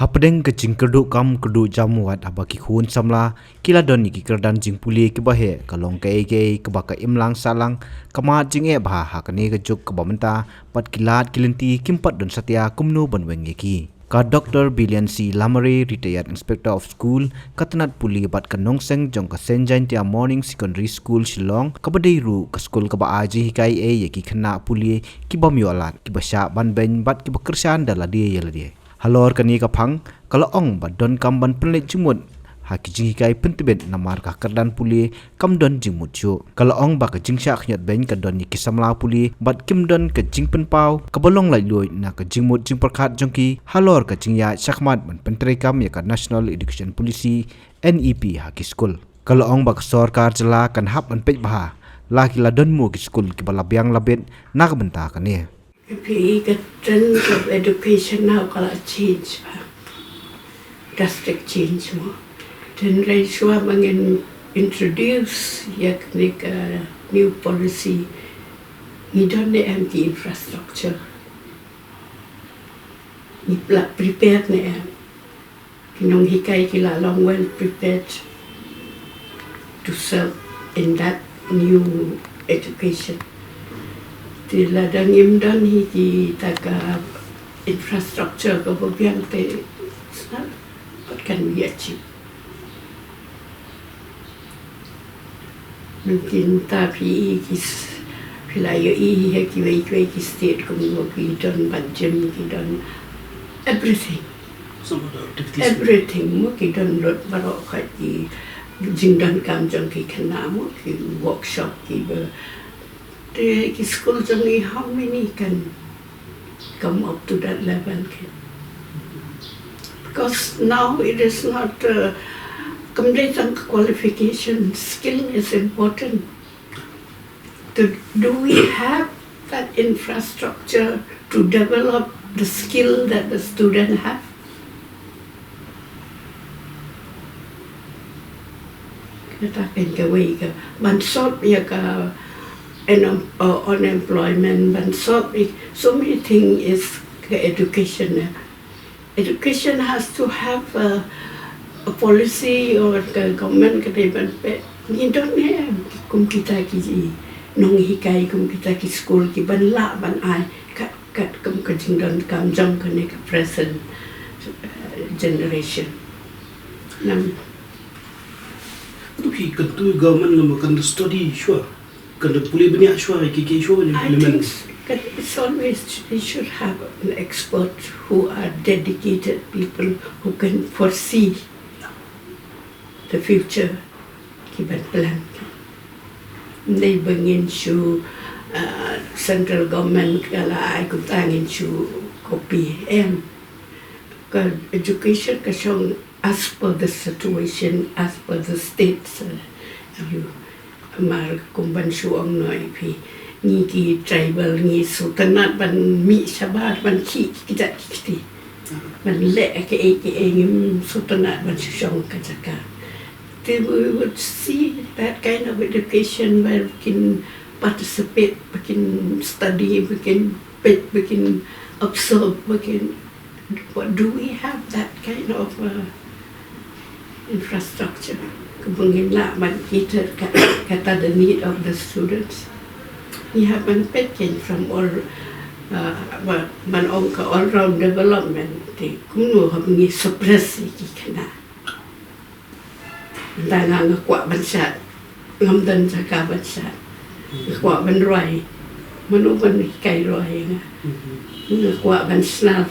Hapdeng ke jing kam kerdu jamuat abaki khun samla kila don ki kyrdan jing pule ki bahe kalong ke baka imlang salang kama jing e bha hakane ke juk ke Mynta pat kilat kilinti kimpat don satya kumno banweng ki ka Dr. Billion C. Lamare, retired inspector of school katanat puli bat kanongseng jong ka Senjain tia morning secondary school Shillong kabadai ru ka skul ka ba aji hikai e ki khana puli ki bamyolat ki basha ban ben bat ki bakersan daladi yeladi halor kani ka phang kala ong ba Donkam ban penle jumut ha ki jinghikai pyntbit namar ka kyrdan puli kam don jingmut chu kala ong ba ka jingsha khnyat ben ka don ki samla puli bat kim don ka jingpen pau ka bolong lai loi na ka jingmut jingparkhat jongki halor ka jingya shakmat ban pentre kam ya ka national education policy NEP ha ki skul kala ong ba ka sarkar jala kan hap an pej ba la ki la don mu ki skul ki bala biang labet na ka benta ka ne The trend of education now got change, drastic change more. Then Raishwa mangin introduce yaknik new policy. Ni don't empty infrastructure. Ni prepared ne kinong hikai kila long well prepared to serve in that new education. Tila dan imdan hiji taka infrastructure ko biang te snap what can we achieve mungkin tapi kis wilayah i ki state ko mo ki don budget ki don everything everything mo ki don lot barok ki jingdan kam jong ki khana mo ki workshop ki the school journey, how many can come up to that level? Because now it is not complete qualification. Skill is important. Do we have that infrastructure to develop the skill that the student have? Kita kan kawai ka mansot ya ka unemployment, but so many things is education. Education has to have a policy or government you don't have kum kita ki nong hikai kum kita ki school ki ban la ban ai kat kum ka jingdon kam jong ka ne ka present generation nam tu ki tu government ngam kan study sure kan puli banyak sure ki sure I think it's always they should have an expert who are dedicated people who can foresee the future given plan. They bring into central government kala I could tang into copy and education kasong as per the situation, as per the states you mar kumbansu ang noi pi ni ki tribal ni sultanat ban mi sabar ban ki kita kiti ban le ke ngim sultanat ban song kajaka. We would see that kind of education where we can participate, we can study, we can observe, what do we have that kind of infrastructure? Kebangin lah man kita kata the need of the students. We have been picking from all man ongka all round development. They kuno habngi suppress iki kana. Dana ngakwa bansat ngamdan jaka bansat ngakwa ban roi manu ban kai roi ngakwa ban snap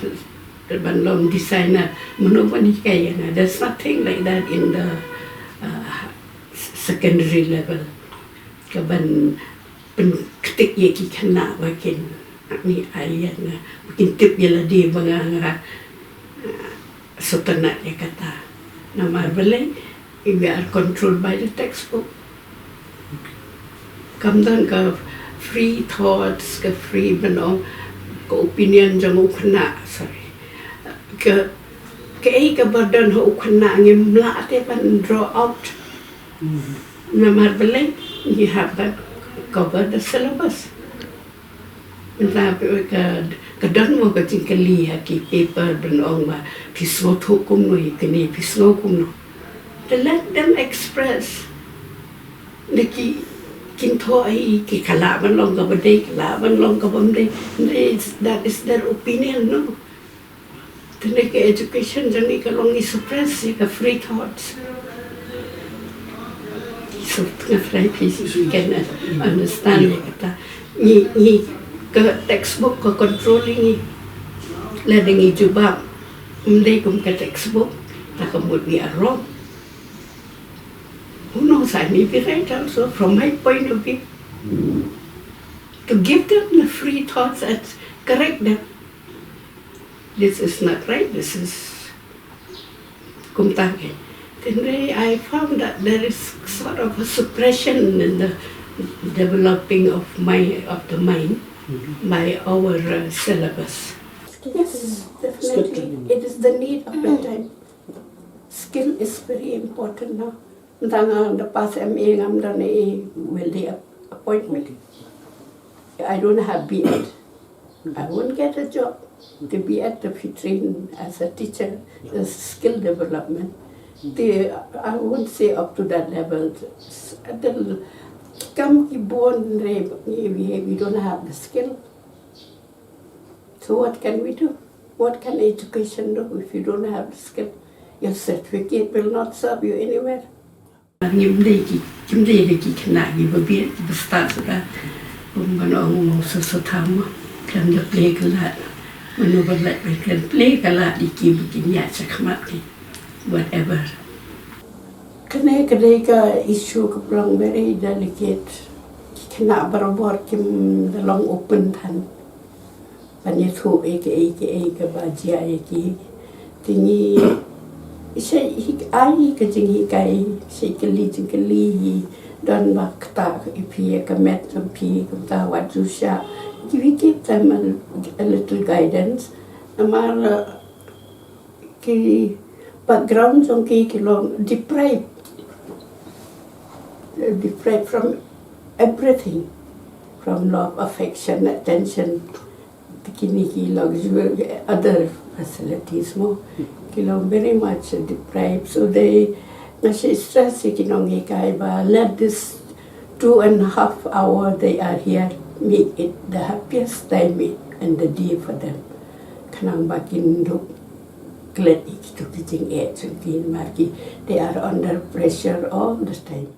ban long designer manu ban kai na. There's nothing like that in the secondary level. Kaban penketik ye ki kana wakin ni ayan na wakin tip yala di banga sultanat ya kata nama belai we are controlled by the textbook. Kamdan ka free thoughts, ka free manong ka opinion jang ukna sorry ka burden ho ukna ngim la te pan draw out. Namar belai you have that cover the syllabus. Tapi ka Kadang mo ka tingkali haki paper benong ma pismo hukum no ikini pismo hukum no. To let them express. Niki kinto ai ki kalaban long ka badai kalaban long ka bamdai. That is their opinion no. Tene ke education jani ka long suppress ka free thoughts. So tengah free peace you can understand kata ni ke textbook ke controlling ni la dengi jubab mdai kum ke textbook ta kamut ni wrong. Who knows, I may be right also from my point of view. To give them the free thoughts and correct them. This is not right, this is kumtake. Then I found that there is sort of a suppression in the developing of the mind by our syllabus. Yes, definitely. It is the need of the time. Skill is very important now. The past MA will they appoint me? I don't have B.Ed. I won't get a job. The B.Ed to be trained as a teacher, the skill development. I won't say up to that level. Come born we don't have the skill. So what can we do? What can education do if you don't have the skill? Your certificate will not serve you anywhere. Kim day ki kena ki babi ki bestar sudah orang sesuatu kan dia play kelat menu berlat kan play kelat iki begini aja kemat ki whatever. Kena kedai ke isu ke pelang very delicate kena berbuat kim dalam open tan banyak tu eke ke bajia eke tinggi saya ai ke jinghikai saya keli dan bakta ipi ke met pi ke tawat jusha we give them a little guidance amar ki background jong ki long deprived from everything, from love, affection, attention, kini luxury, other facilities more. Kilo very much deprived, so they stress let this 2.5 hours they are here make it the happiest time and the day for them. Kanang bakin duk glad to teaching age and marki they are under pressure all the time.